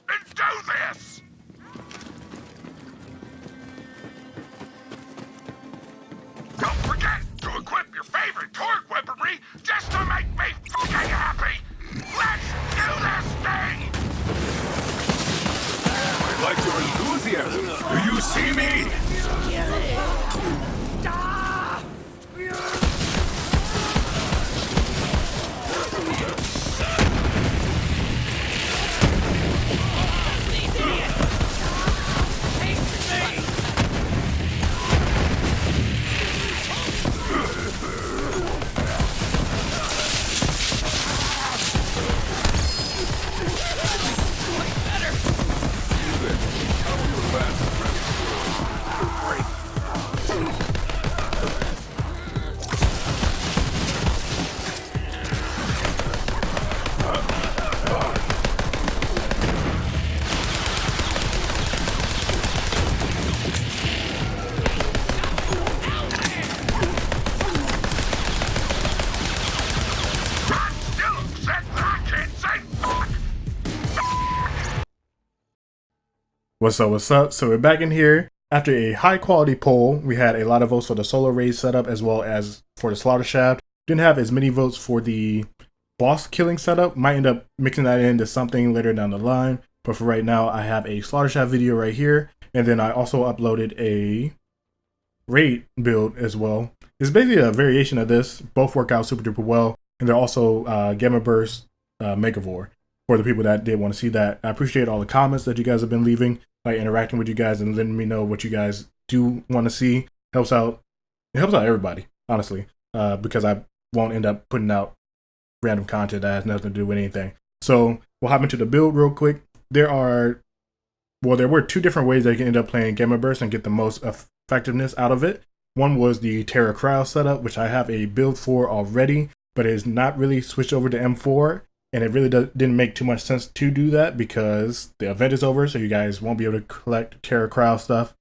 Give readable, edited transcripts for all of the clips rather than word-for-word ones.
and do this! Don't forget to equip your favorite torque weaponry just to make me fucking happy! Let's do this thing! I like your enthusiasm. Do you see me? What's up, what's up? So we're back in here. After a high quality poll, we had a lot of votes for the solo raid setup as well as for the slaughter shaft. Didn't have as many votes for the boss killing setup. Might end up mixing that into something later down the line. But for right now, I have a slaughter shaft video right here. And then I also uploaded a raid build as well. It's basically a variation of this. Both work out super duper well. And they're also Gamma Burst Megavore for the people that did want to see that. I appreciate all the comments that you guys have been leaving, like interacting with you guys and letting me know what you guys do want to see. Helps out. It helps out everybody, honestly, because I won't end up putting out random content that has nothing to do with anything. So we'll hop into the build real quick. There were two different ways that you can end up playing Gamma Burst and get the most effectiveness out of it. One was the Terra Crowd setup, which I have a build for already, but it is not really switched over to M4. And it really didn't make too much sense to do that because the event is over, so you guys won't be able to collect Terra Crowd stuff.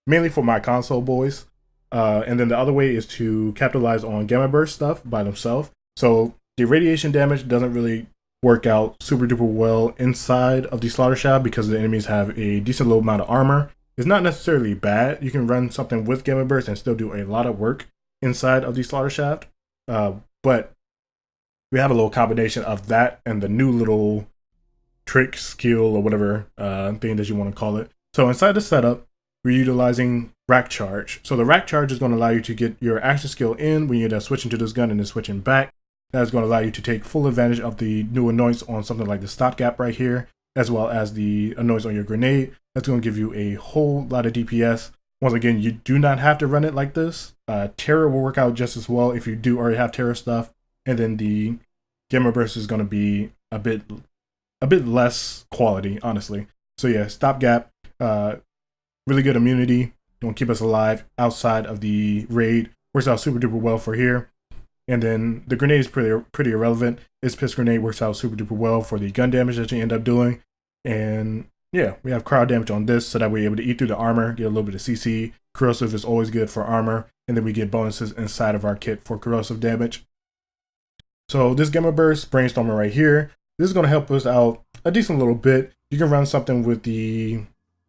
Mainly for my console boys. And then the other way is to capitalize on Gamma Burst stuff by themselves. So the radiation damage doesn't really work out super duper well inside of the slaughter shaft because the enemies have a decent low amount of armor. It's not necessarily bad. You can run something with Gamma Burst and still do a lot of work inside of the slaughter shaft. But we have a little combination of that and the new little trick, skill, or whatever thing that you want to call it. So inside the setup, we're utilizing Rack Charge. So the Rack Charge is going to allow you to get your action skill in when you're switching to this gun and then switching back. That is going to allow you to take full advantage of the new annoyance on something like the stopgap right here, as well as the annoyance on your grenade. That's going to give you a whole lot of DPS. Once again, you do not have to run it like this. Terra will work out just as well if you do already have Terra stuff. And then the Gamma Burst is going to be a bit less quality, honestly. So yeah, stopgap, really good immunity. Don't keep us alive outside of the raid. Works out super duper well for here. And then the grenade is pretty irrelevant. Its piss grenade works out super duper well for the gun damage that you end up doing. And yeah, we have crowd damage on this so that we're able to eat through the armor, get a little bit of CC. Corrosive is always good for armor. And then we get bonuses inside of our kit for corrosive damage. So this Gamma Burst Brainstormer right here, this is going to help us out a decent little bit. You can run something with the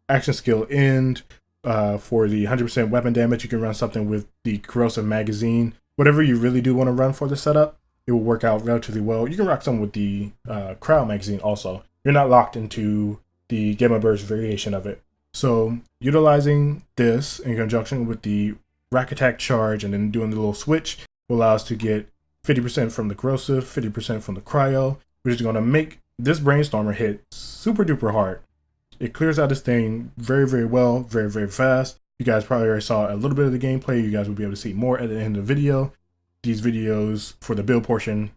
action skill end for the 100% weapon damage. You can run something with the corrosive magazine. Whatever you really do want to run for the setup, it will work out relatively well. You can rock something with the crowd magazine also. You're not locked into the Gamma Burst variation of it. So utilizing this in conjunction with the Rack Attack Charge and then doing the little switch will allow us to get 50% from the corrosive, 50% from the cryo, which is going to make this Brainstormer hit super duper hard. It clears out this thing very, very well, very, very fast. You guys probably already saw a little bit of the gameplay. You guys will be able to see more at the end of the video. These videos for the build portion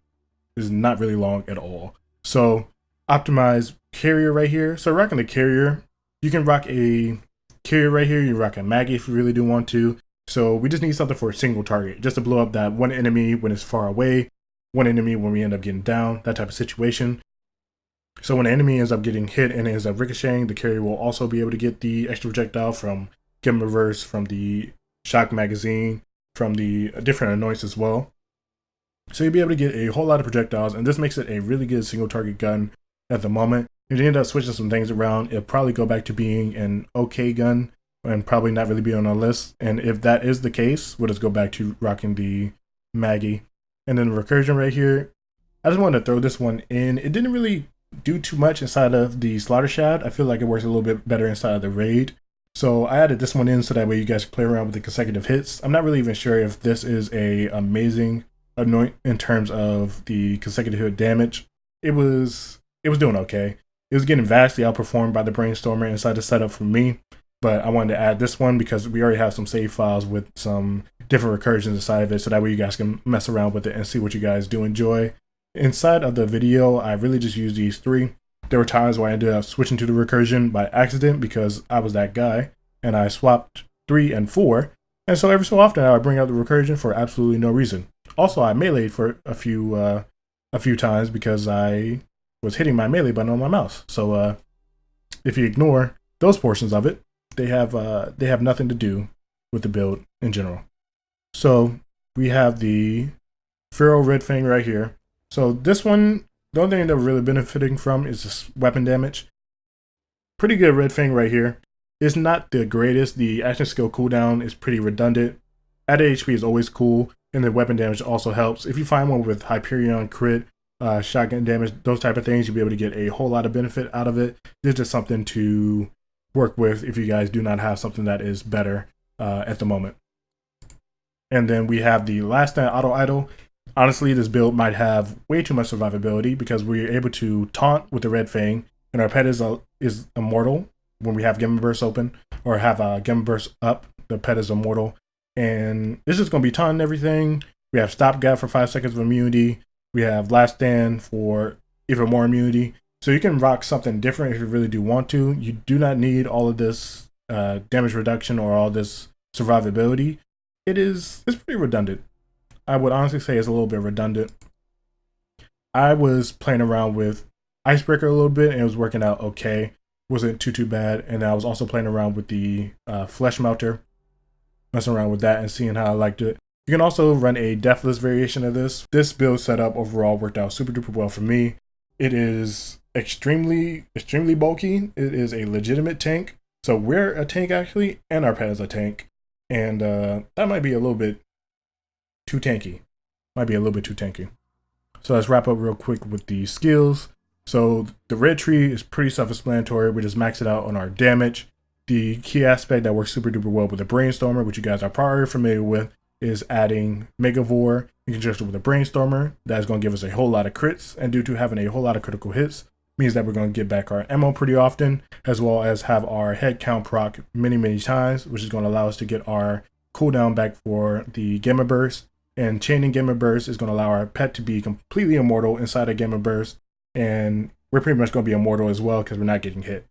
is not really long at all. So optimize carrier right here. So rocking the carrier, you can rock a carrier right here. You rock a Maggie if you really do want to. So we just need something for a single target, just to blow up that one enemy when it's far away, one enemy when we end up getting down, that type of situation. So when the enemy ends up getting hit and ends up ricocheting, the carrier will also be able to get the extra projectile from Gamma Burst, from the shock magazine, from the different annoyance as well. So you'll be able to get a whole lot of projectiles, and this makes it a really good single target gun at the moment. If they end up switching some things around, it'll probably go back to being an okay gun and probably not really be on our list. And if that is the case, we'll just go back to rocking the Maggie. And then the recursion right here, I just wanted to throw this one in. It didn't really do too much inside of the Slaughter Shaft. I feel like it works a little bit better inside of the raid. So I added this one in so that way you guys can play around with the consecutive hits. I'm not really even sure if this is a amazing anoint in terms of the consecutive hit damage. It was doing okay. It was getting vastly outperformed by the Brainstormer inside the setup for me, but I wanted to add this one because we already have some save files with some different recursions inside of it, so that way you guys can mess around with it and see what you guys do enjoy. Inside of the video, I really just used these three. There were times where I ended up switching to the recursion by accident because I was that guy, and I swapped 3 and 4, and so every so often I would bring out the recursion for absolutely no reason. Also, I meleeed for a few times because I was hitting my melee button on my mouse. So if you ignore those portions of it, they have nothing to do with the build in general. So we have the Feral Red Fang right here. So this one, the only thing that we're really benefiting from is this weapon damage. Pretty good Red Fang right here. It's not the greatest. The action skill cooldown is pretty redundant. Added HP is always cool, and the weapon damage also helps. If you find one with Hyperion crit, shotgun damage, those type of things, you'll be able to get a whole lot of benefit out of it. It's just something to work with if you guys do not have something that is better at the moment. And then we have the Last Stand Auto Idol. Honestly, this build might have way too much survivability because we're able to taunt with the Red Fang, and our pet is immortal when we have Gamma Burst open or have Gamma Burst up. The pet is immortal, and it's just going to be taunting everything. We have Stopgap for 5 seconds of immunity. We have Last Stand for even more immunity. So you can rock something different if you really do want to. You do not need all of this damage reduction or all this survivability. It's pretty redundant. I would honestly say it's a little bit redundant. I was playing around with Icebreaker a little bit and it was working out okay. Wasn't too bad. And I was also playing around with the Flesh Melter, messing around with that and seeing how I liked it. You can also run a deathless variation of this. This build setup overall worked out super duper well for me. It is extremely bulky. It is a legitimate tank. So we're a tank actually, and our pet is a tank. And that might be a little bit too tanky. So let's wrap up real quick with the skills. So the red tree is pretty self-explanatory. We just max it out on our damage. The key aspect that works super duper well with the Brainstormer, which you guys are probably familiar with, is adding Megavore in conjunction with a Brainstormer. That is going to give us a whole lot of crits, and due to having a whole lot of critical hits, means that we're going to get back our ammo pretty often, as well as have our head count proc many times, which is going to allow us to get our cooldown back for the Gamma Burst. And chaining Gamma Burst is going to allow our pet to be completely immortal inside a Gamma Burst, and we're pretty much going to be immortal as well because we're not getting hit.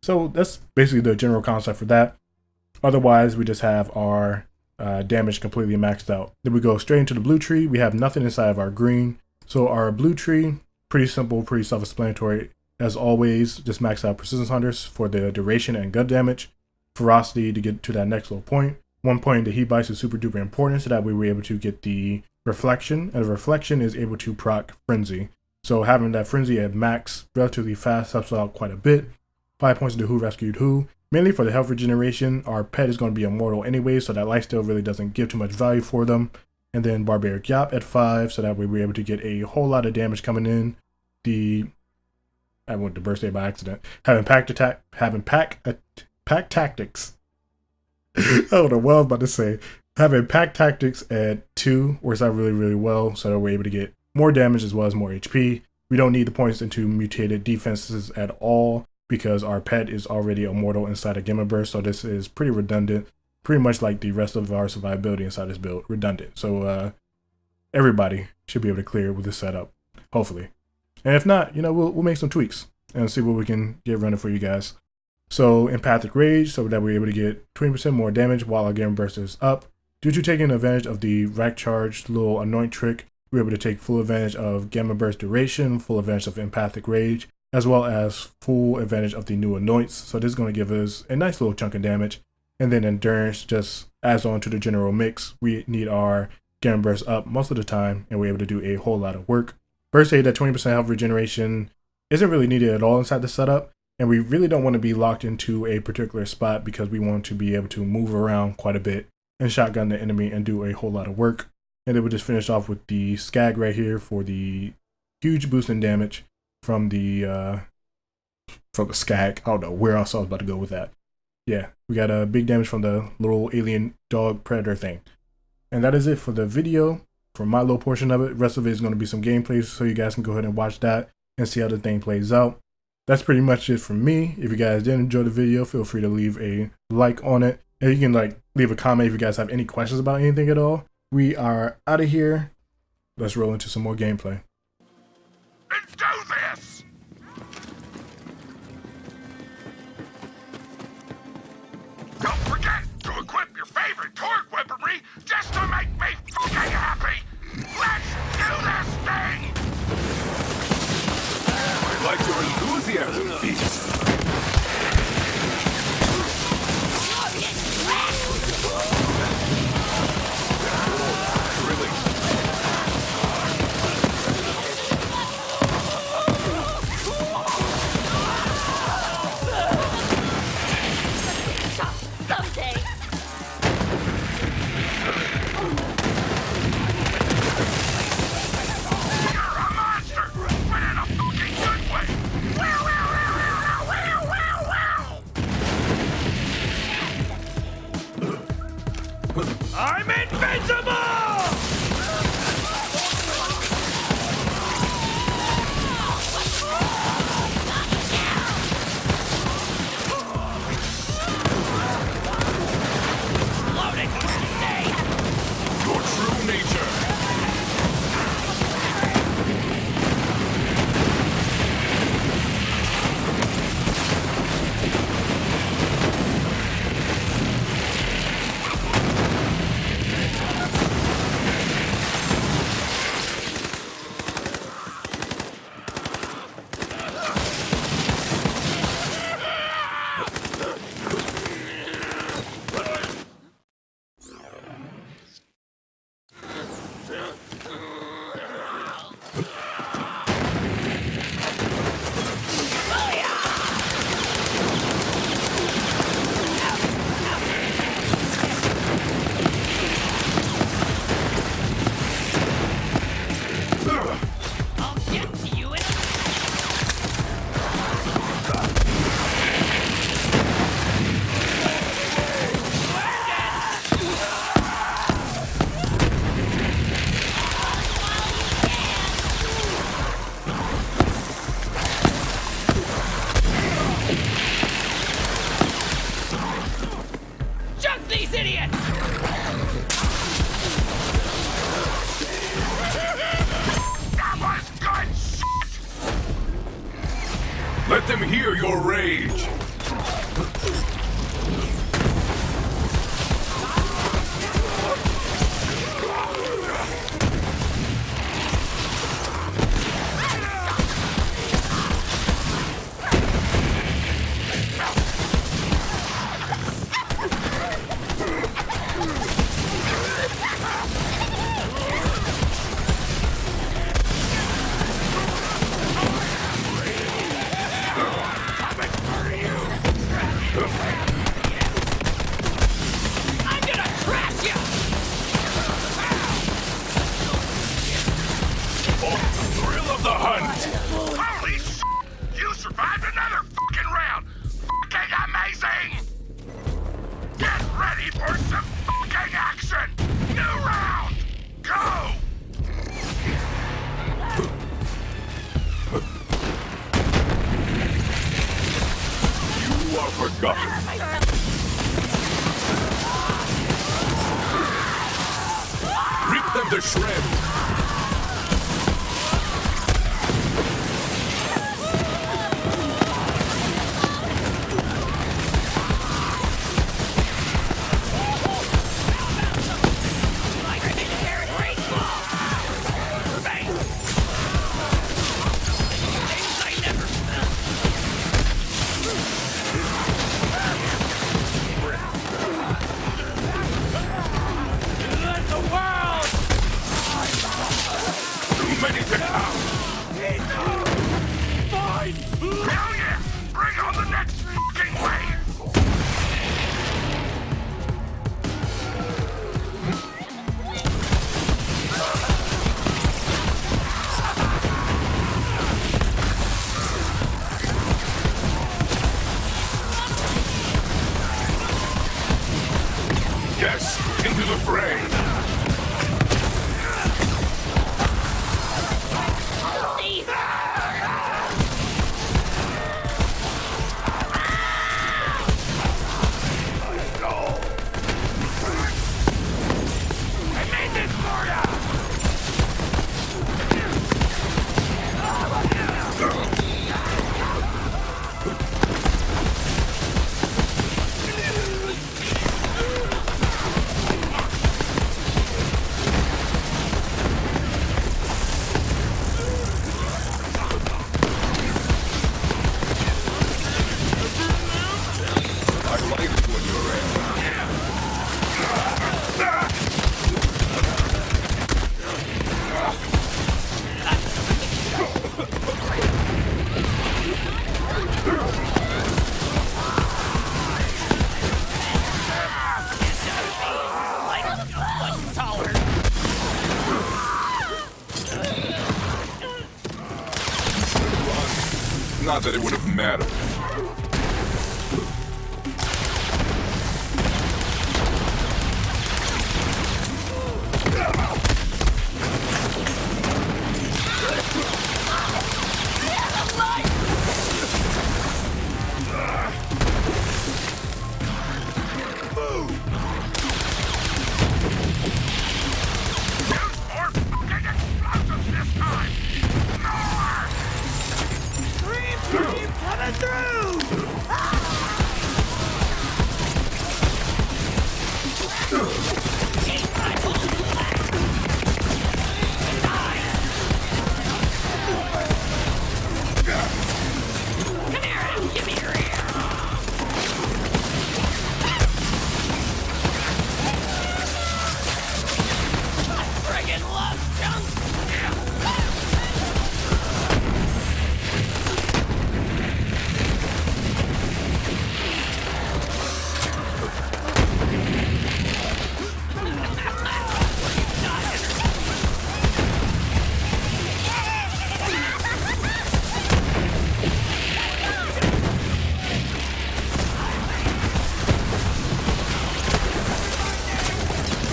So that's basically the general concept for that. Otherwise, we just have our damage completely maxed out. Then we go straight into the blue tree. We have nothing inside of our green. So our blue tree, pretty simple, pretty self-explanatory. As always, just max out Persistence Hunters for the duration and gun damage. Ferocity to get to that next little point. 1 point into Heat Bites is super duper important, so that way we're able to get the Reflection. And the Reflection is able to proc Frenzy. So having that Frenzy at max relatively fast helps out quite a bit. 5 points into Who Rescued Who. Mainly for the health regeneration. Our pet is going to be immortal anyway, so that lifesteal really doesn't give too much value for them. And then Barbaric Yap at 5, so that way we're able to get a whole lot of damage coming in. I went to birthday by accident. Having pack tactics. I don't know what I was about to say. Having pack tactics at 2 works out really well, so that we're able to get more damage as well as more HP. We don't need the points into mutated defenses at all, because our pet is already immortal inside a Gamma Burst, so this is pretty redundant, pretty much like the rest of our survivability inside this build, redundant. So everybody should be able to clear with this setup, hopefully. And if not, we'll make some tweaks and see what we can get running for you guys. So Empathic Rage, so that we're able to get 20% more damage while our Gamma Burst is up. Due to taking advantage of the Rack Charge little anoint trick, we're able to take full advantage of Gamma Burst duration, full advantage of Empathic Rage, as well as full advantage of the new anoints. So this is going to give us a nice little chunk of damage. And then Endurance just adds on to the general mix. We need our Gamma Burst up most of the time, and we're able to do a whole lot of work. First aid at 20% health regeneration isn't really needed at all inside the setup. And we really don't want to be locked into a particular spot because we want to be able to move around quite a bit and shotgun the enemy and do a whole lot of work. And then we'll just finish off with the skag right here for the huge boost in damage from the skag. I don't know where else I was about to go with that. Yeah, we got a big damage from the little alien dog predator thing. And that is it for the video, for my little portion of it. The rest of it is going to be some gameplay, so you guys can go ahead and watch that and see how the thing plays out. That's pretty much it from me. If you guys did enjoy the video, feel free to leave a like on it. And you can leave a comment if you guys have any questions about anything at all. We are out of here. Let's roll into some more gameplay. Let's do this! Don't forget to equip your favorite torque weaponry just to make me fucking happy! Let's do this thing! I like your enthusiasm, beast. I'm invincible! Your true nature. These idiots! That was good shit! Let them hear your rage. I'm gonna trash you! Oh, the thrill of the hunt. Holy shit! You survived another fucking round! Fucking amazing! Get ready for some fucking action! New round! Go! You are forgotten. Rip them to shreds. Let the world Not that it would have mattered.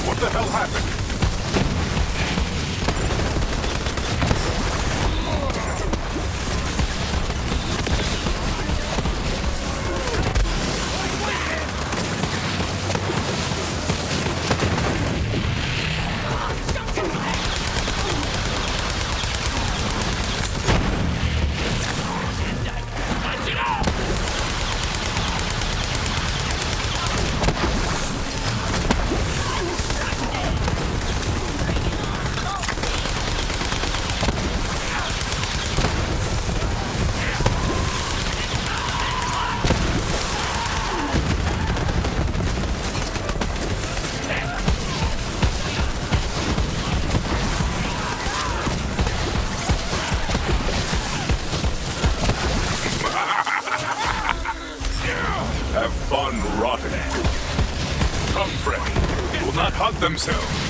What the hell happened? Have fun rotting. Come, friend. They will not hug themselves.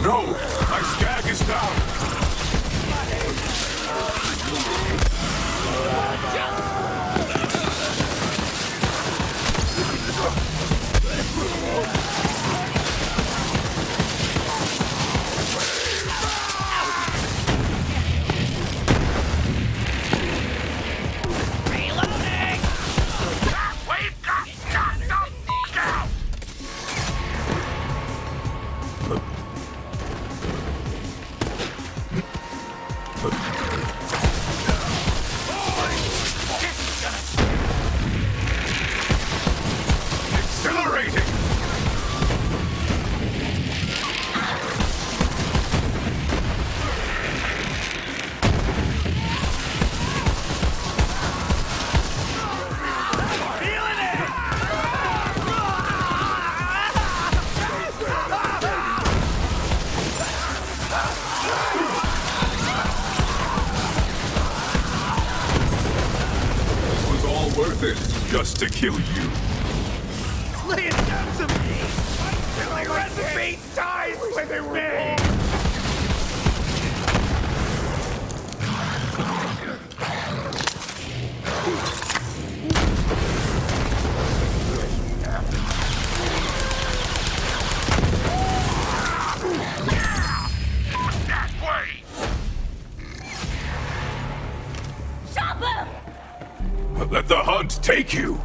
No! My skag is down! Accelerating! This was all worth it, just to kill you. Lay it down to me! My recipe dies with me! That way! Let the hunt take you!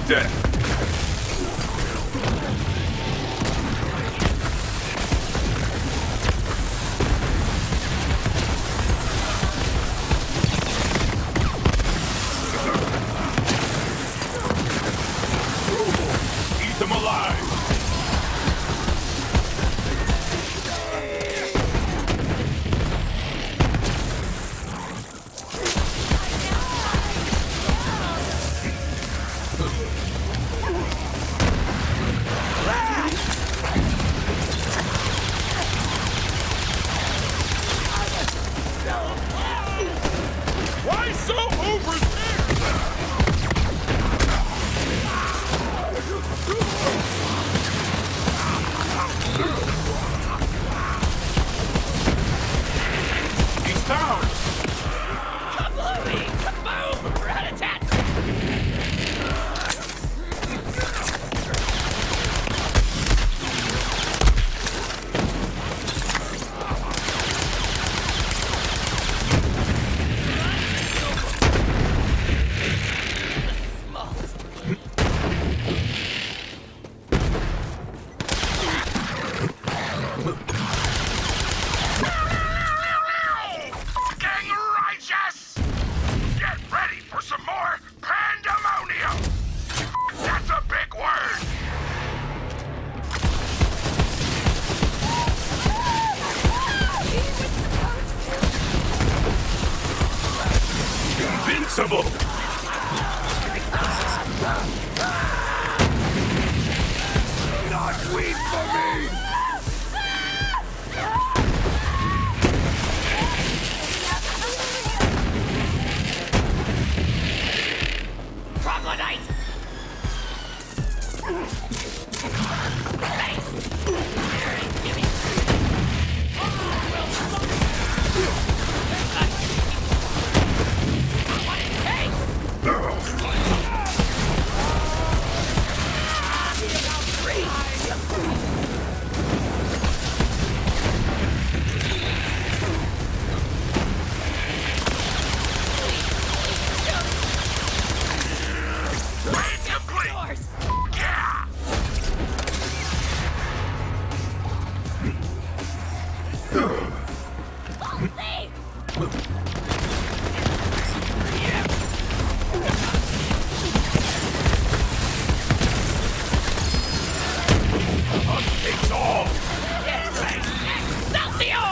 death. Eat them alive. Why so over there? He's down. Kablooey! Kaboom! Rat-a-tat! Fucking righteous! Get ready for some more pandemonium! That's a big word! Invincible. Not weed for me! Troglodyte! Complete! Yeah! Takes all. Excelsior!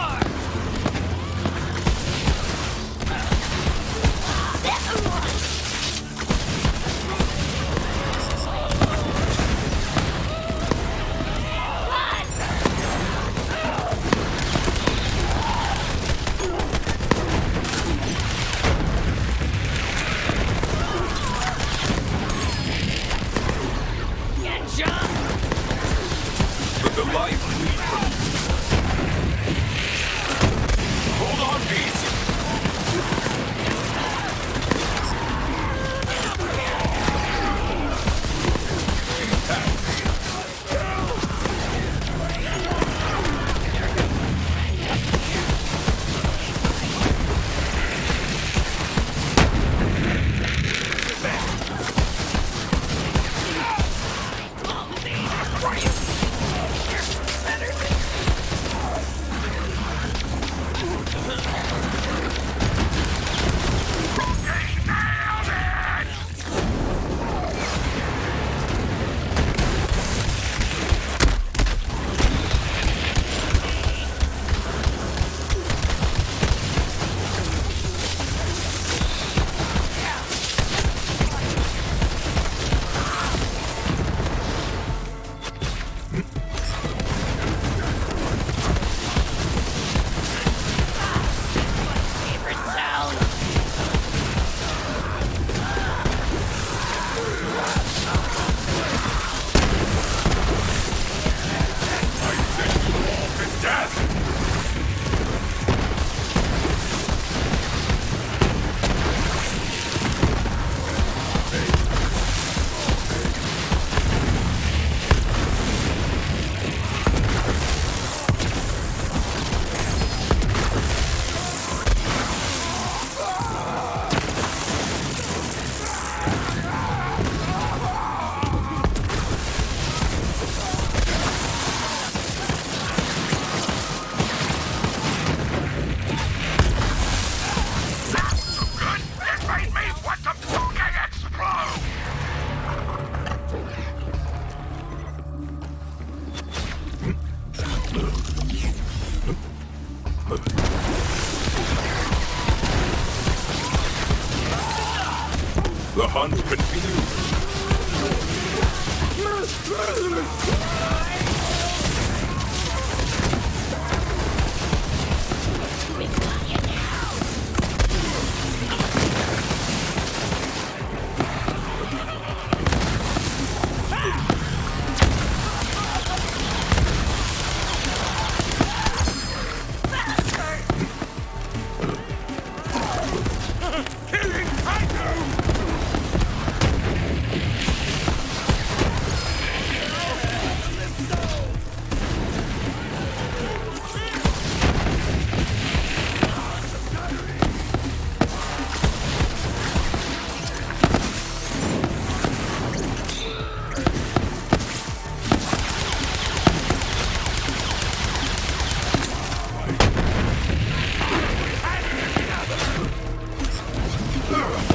hunt continues.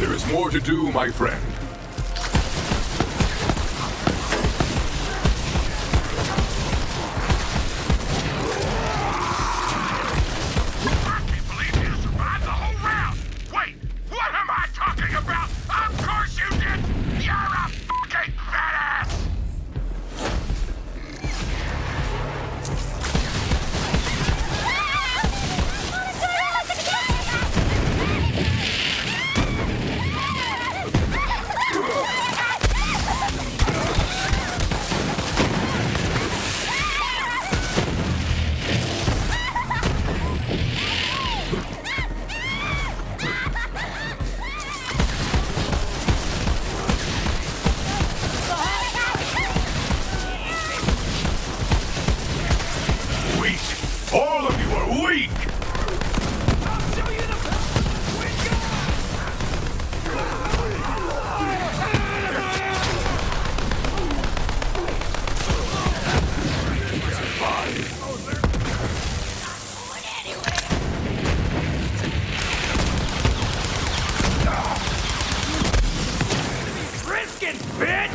There is more to do, my friend. I can't believe you survived the whole round! Wait, what am I talking about? Of course you did! You're a fucking badass! Weak! All of you are weak! Risk it, bitch!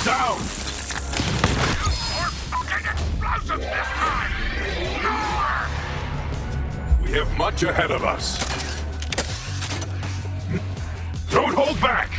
Down! More fucking explosives this time! More! We have much ahead of us. Don't hold back!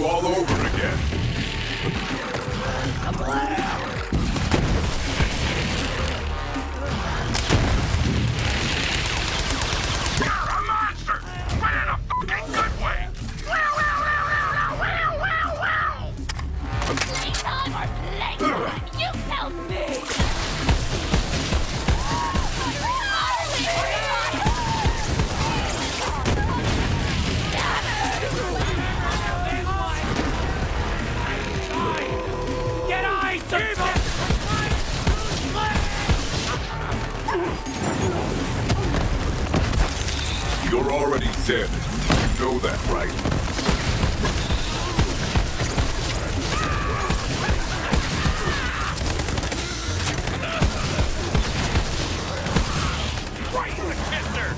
all over again. You're a monster, but in a fucking good way. Playtime or playtime? You tell me! Get ice! You're already dead. You know that, right? Right in the kisser.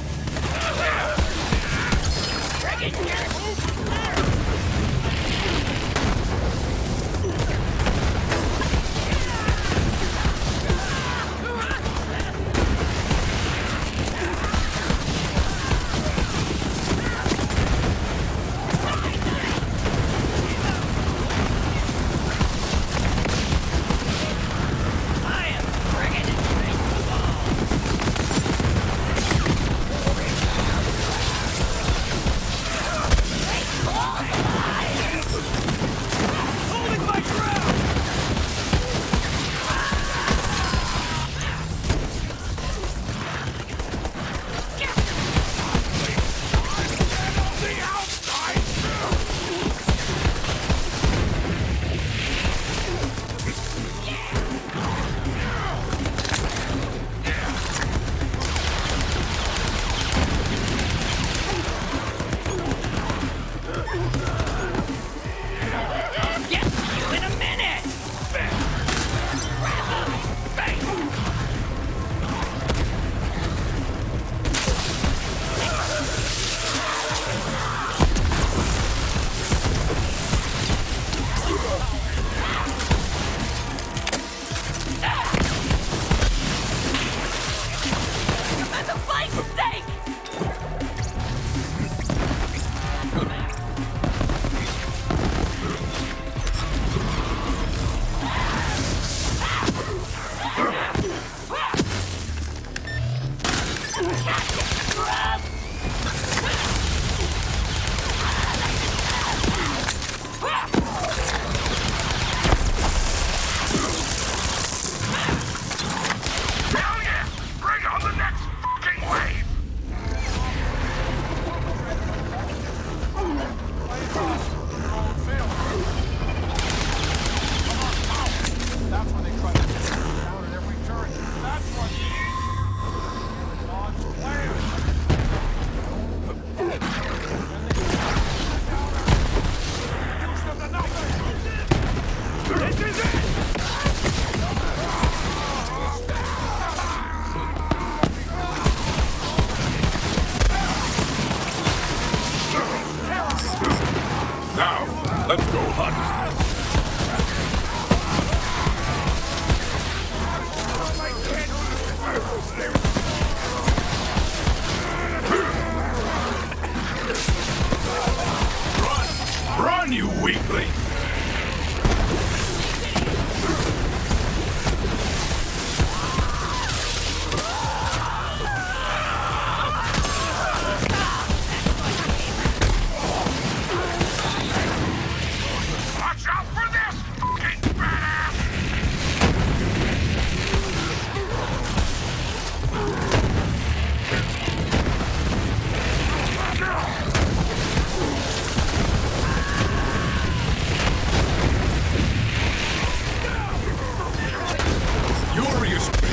Holding my ground! The outside. Get to you in a minute! Let the fight stake! Hell yeah! Bring on the next fucking wave! That's when they try to get down at every turn. That's when God's plan. This is it! Now, let's go hunt. Run, you weakling! Watch out for this fucking badass! Furious Speed!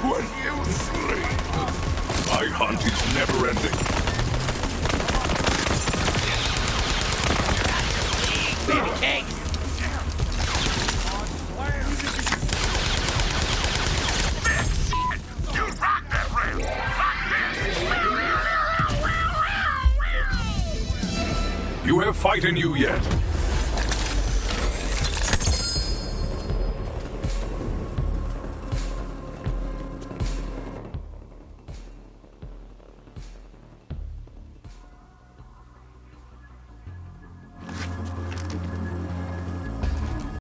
when you sleep. My hunt is never ending. Baby cake! You rock that rail! Like this! You have fight in you yet.